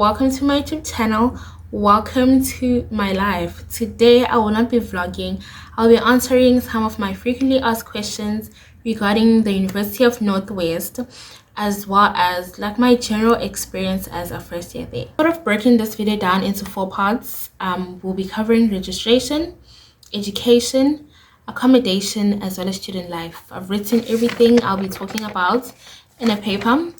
welcome to my YouTube channel. Welcome to my life. Today I will not be vlogging. I'll be answering some of my frequently asked questions regarding the University of Northwest, as well as like my general experience as a first year there. Sort of breaking this video down into 4 parts. We'll be covering registration, education, accommodation, as well as student life. I've written everything I'll be talking about in a paper,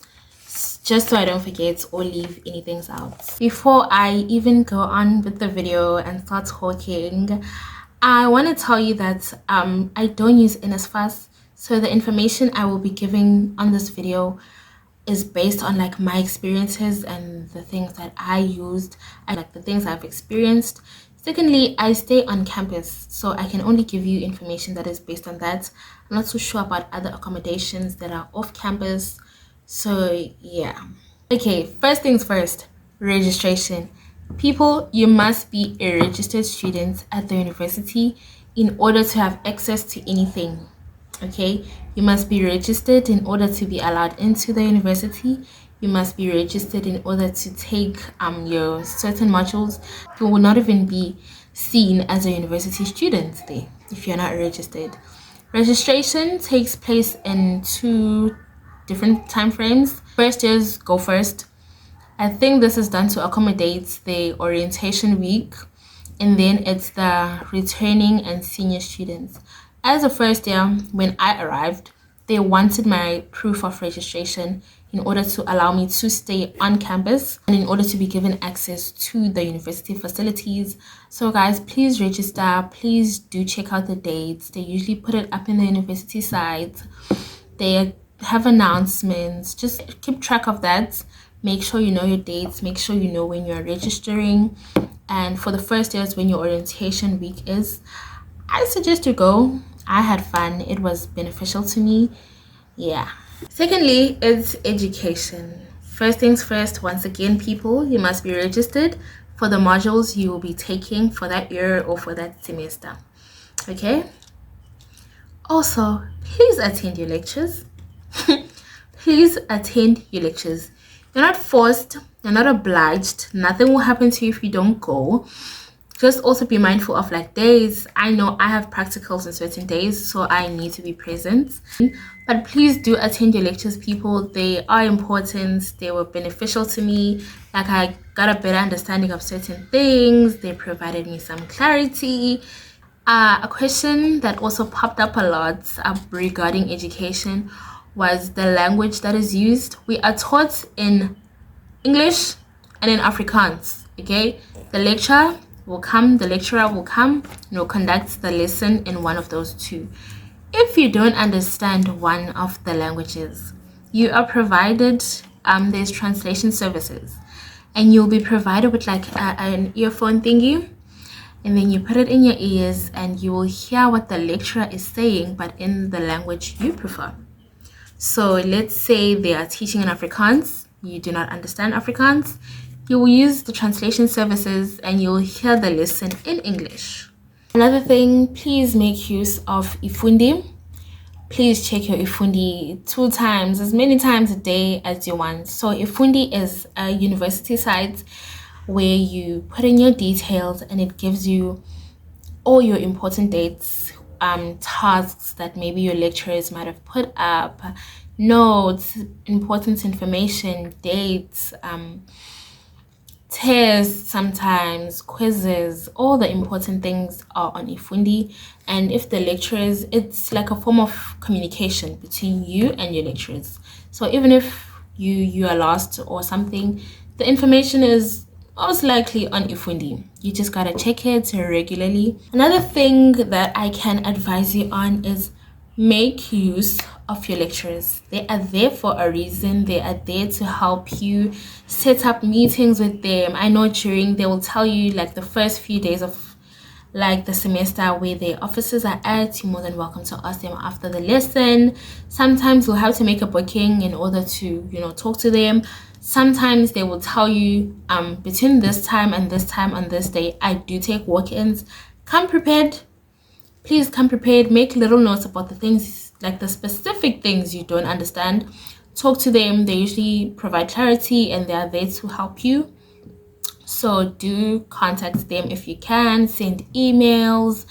just so I don't forget or leave anything out. Before I even go on with the video and start talking, I want to tell you that I don't use NSFAS, so the information I will be giving on this video is based on like my experiences and the things that I used and like the things I've experienced. Secondly, I stay on campus, so I can only give you information that is based on that. I'm not so sure about other accommodations that are off campus. So yeah. Okay, first things first, registration. People, you must be a registered student at the university in order to have access to anything. Okay, you must be registered in order to be allowed into the university. You must be registered in order to take your certain modules. You will not even be seen as a university student there if you're not registered. Registration takes place in 2 different time frames. First years go first. I think this is done to accommodate the orientation week, and then it's the returning and senior students. As a first year, when I arrived, they wanted my proof of registration in order to allow me to stay on campus and in order to be given access to the university facilities. So guys, please register. Please do check out the dates. They usually put it up in the university site. They have announcements. Just keep track of that. Make sure you know your dates. Make sure you know when you're registering. And for the first years, when your orientation week is, I suggest you go. I had fun. It was beneficial to me. Yeah. Secondly, it's education. First things first, once again, people, you must be registered for the modules you will be taking for that year or for that semester. Okay? Also, please attend your lectures. Please attend your lectures. You're not forced, you're not obliged. Nothing will happen to you if you don't go. Just also be mindful of like days. I know I have practicals on certain days, so I need to be present. But please do attend your lectures, people. They are important. They were beneficial to me. Like, I got a better understanding of certain things. They provided me some clarity. A question that also popped up a lot regarding education was the language that is used. We are taught in English and in Afrikaans. Okay, the lecturer will come, conduct the lesson in one of those 2. If you don't understand one of the languages, you are provided there's translation services, and you'll be provided with like an earphone thingy, and then you put it in your ears and you will hear what the lecturer is saying, but in the language you prefer. So let's say they are teaching in Afrikaans, you do not understand Afrikaans, you will use the translation services and you'll hear the lesson in English. Another thing, please make use of Ifundi. Please check your Ifundi 2 times, as many times a day as you want. So Ifundi is a university site where you put in your details and it gives you all your important dates, tasks that maybe your lecturers might have put up, notes, important information, dates, tests, sometimes quizzes. All the important things are on Ifundi. And if the lecturers, it's like a form of communication between you and your lecturers. So even if you are lost or something, the information is most likely on Ifundi. You just gotta check it regularly. Another thing that I can advise you on is make use of your lecturers. They are there for a reason. They are there to help you set up meetings with them. I know they will tell you like the first few days of like the semester where their offices are at. You're more than welcome to ask them after the lesson. Sometimes you'll have to make a booking in order to talk to them. Sometimes they will tell you between this time and this time on this day I do take walk-ins. Come prepared. Please come prepared. Make little notes about the things, like the specific things you don't understand. Talk to them. They usually provide clarity and they are there to help you. So do contact them if you can. Send emails,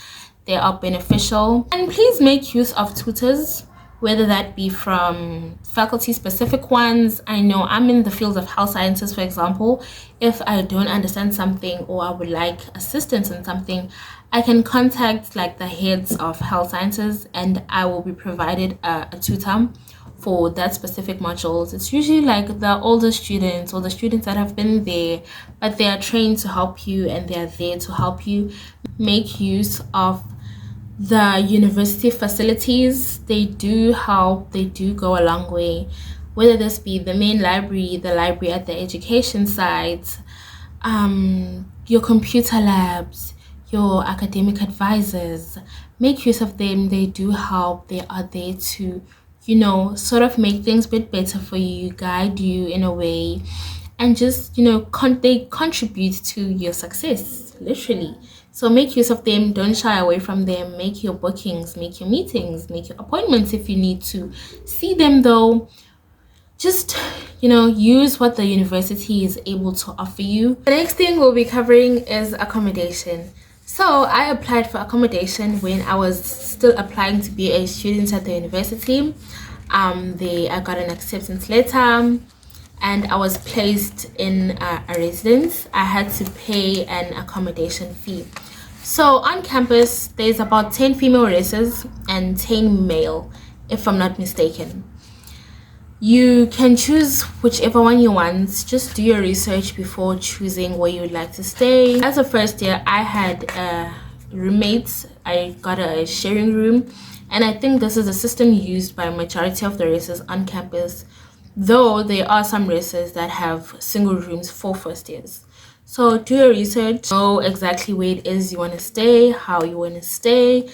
they are beneficial. And please make use of tutors, whether that be from faculty specific ones. I know I'm in the field of health sciences, for example. If I don't understand something or I would like assistance in something, I can contact like the heads of health sciences and I will be provided a tutor for that specific modules. It's usually like the older students or the students that have been there, but they are trained to help you and they are there to help you. Make use of the university facilities. They do help, they do go a long way, whether this be the main library, the library at the education site, your computer labs, your academic advisors. Make use of them. They do help. They are there to, you know, sort of make things a bit better for you, guide you in a way, and just, you know, they contribute to your success, literally. So make use of them. Don't shy away from them. Make your bookings, make your meetings, make your appointments if you need to see them, though. Just, you know, use what the university is able to offer you. The next thing we'll be covering is accommodation. So I applied for accommodation when I was still applying to be a student at the university. I got an acceptance letter and I was placed in a residence. I had to pay an accommodation fee. So on campus, there's about 10 female races and 10 male, if I'm not mistaken. You can choose whichever one you want. Just do your research before choosing where you would like to stay. As a first year, I had roommates. I got a sharing room, and I think this is a system used by a majority of the races on campus, though there are some races that have single rooms for first years. So do your research, know exactly where it is you want to stay, how you want to stay,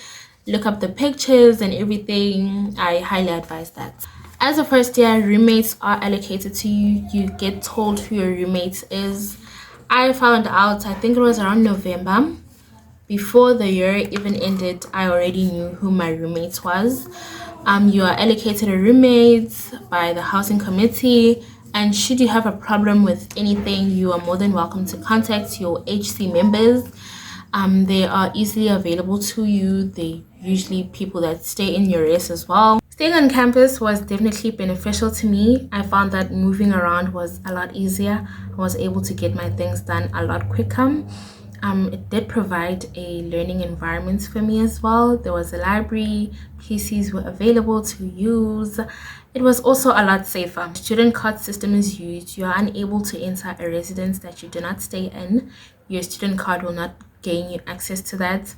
look up the pictures and everything. I highly advise that. As a first year, roommates are allocated to you. You get told who your roommate is. I found out, I think it was around November. Before the year even ended, I already knew who my roommate was. You are allocated a roommate by the housing committee, and should you have a problem with anything, you are more than welcome to contact your HC members. They are easily available to you. They usually people that stay in your race as well. Staying on campus was definitely beneficial to me. I found that moving around was a lot easier. I was able to get my things done a lot quicker. It did provide a learning environment for me as well. There was a library, PCs were available to use. It was also a lot safer. Student card system is used. You are unable to enter a residence that you do not stay in. Your student card will not gain you access to that.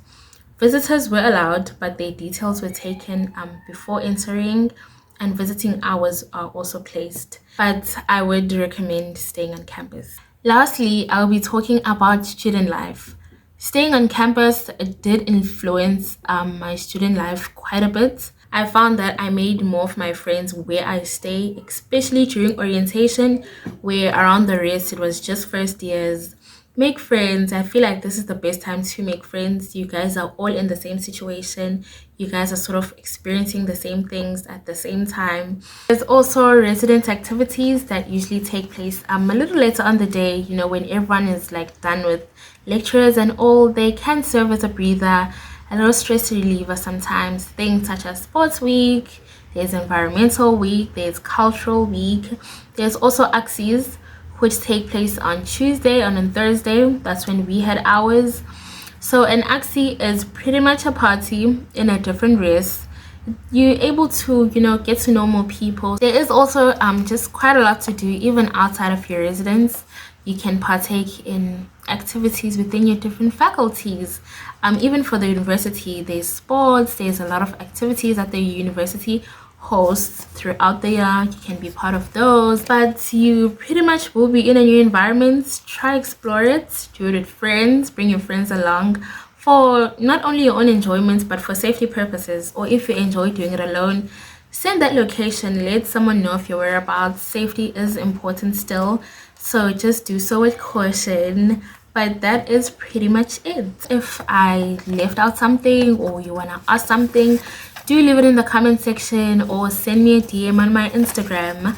Visitors were allowed, but their details were taken before entering, and visiting hours are also placed. But I would recommend staying on campus. Lastly, I'll be talking about student life. Staying on campus did influence my student life quite a bit. I found that I made more of my friends where I stay, especially during orientation, where around the rest it was just first years. Make friends. I feel like this is the best time to make friends. You guys are all in the same situation. You guys are sort of experiencing the same things at the same time. There's also resident activities that usually take place a little later on the day, you know, when everyone is like done with lectures and all. They can serve as a breather, a little stress reliever sometimes. Things such as sports week, there's environmental week, there's cultural week, there's also AXIs, which take place on Tuesday and on Thursday. That's when we had ours. So an AXI is pretty much a party in a different race. You're able to, you know, get to know more people. There is also just quite a lot to do even outside of your residence. You can partake in activities within your different faculties. Even for the university, there's sports, there's a lot of activities at the university hosts throughout the year. You can be part of those, but you pretty much will be in a new environment. Try explore it, do it with friends, bring your friends along for not only your own enjoyment but for safety purposes. Or if you enjoy doing it alone, send that location, let someone know of your whereabouts. Safety is important still, so just do so with caution. But that is pretty much it. If I left out something or you want to ask something, do leave it in the comment section or send me a DM on my Instagram.